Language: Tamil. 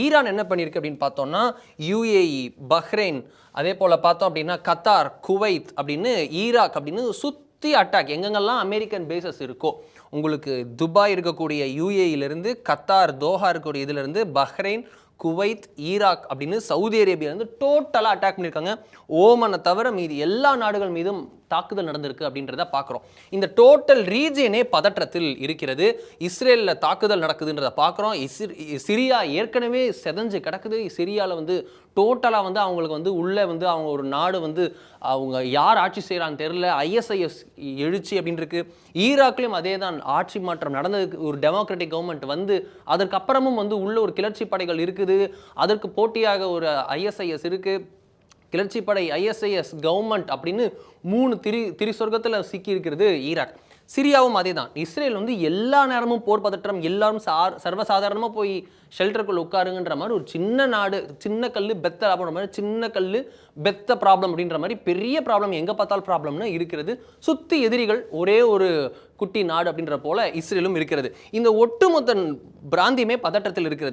ஈரான் என்ன பண்ணியிருக்கு அப்படின்னு பார்த்தோம்னா யுஏஇ, பஹ்ரைன், அதே போல் பார்த்தோம் அப்படின்னா கத்தார், குவைத் அப்படின்னு ஈராக் அப்படின்னு சுற்றி அட்டாக் எங்கெங்கெல்லாம் அமெரிக்கன் பேசஸ் இருக்கோ உங்களுக்கு துபாய் இருக்கக்கூடிய யுஏஇலேருந்து கத்தார், தோஹா இருக்கக்கூடிய இதுலேருந்து பஹ்ரைன், குவைத், ஈராக் அப்படின்னு சவுதி அரேபியாவிலேருந்து டோட்டலாக அட்டாக் பண்ணியிருக்காங்க. ஓமனை தவிர மீதி எல்லா நாடுகள் மீதும் தாக்குதல் நடந்திருக்கு அப்படின்றத பார்க்குறோம். இந்த டோட்டல் ரீஜியனே பதற்றத்தில் இருக்கிறது. இஸ்ரேலில் தாக்குதல் நடக்குதுன்றத பார்க்குறோம். சிரியா ஏற்கனவே செதஞ்சு கிடக்குது. சிரியாவில் டோட்டலாக அவங்களுக்கு உள்ளே அவங்க ஒரு நாடு அவங்க யார் ஆட்சி செய்கிறான்னு தெரில. ISIS எழுச்சி அப்படின்னு இருக்கு. ஈராக்லையும் அதே தான் ஆட்சி மாற்றம் நடந்ததுக்கு ஒரு டெமோக்ராட்டிக் கவர்மெண்ட் அதற்கப்புறமும் உள்ள ஒரு கிளர்ச்சி படைகள் இருக்குது. அதற்கு போட்டியாக ஒரு ISIS இருக்கு. கிளர்ச்சி படை, ISIS, கவர்மெண்ட் அப்படின்னு 3 திரிசொர்க்கத்தில் சிக்கி இருக்கிறது ஈராக். சிரியாவும் அதே தான். இஸ்ரேல் எல்லா நேரமும் போர் பதற்றம், எல்லாரும் சர்வசாதாரணமாக போய் ஷெல்டருக்குள்ள உட்காருங்கன்ற மாதிரி ஒரு சின்ன நாடு, சின்ன கல் பெத்த அப்படின்ற மாதிரி, சின்ன கல் பெத்த ப்ராப்ளம் அப்படின்ற மாதிரி பெரிய ப்ராப்ளம் எங்கே பார்த்தாலும் ப்ராப்ளம்னு இருக்கிறது. சுற்றி எதிரிகள், ஒரே ஒரு குட்டி நாடு அப்படின்ற போல இஸ்ரேலும் இருக்கிறது. இந்த ஒட்டுமொத்த பிராந்தியமே பதற்றத்தில் இருக்கிறது.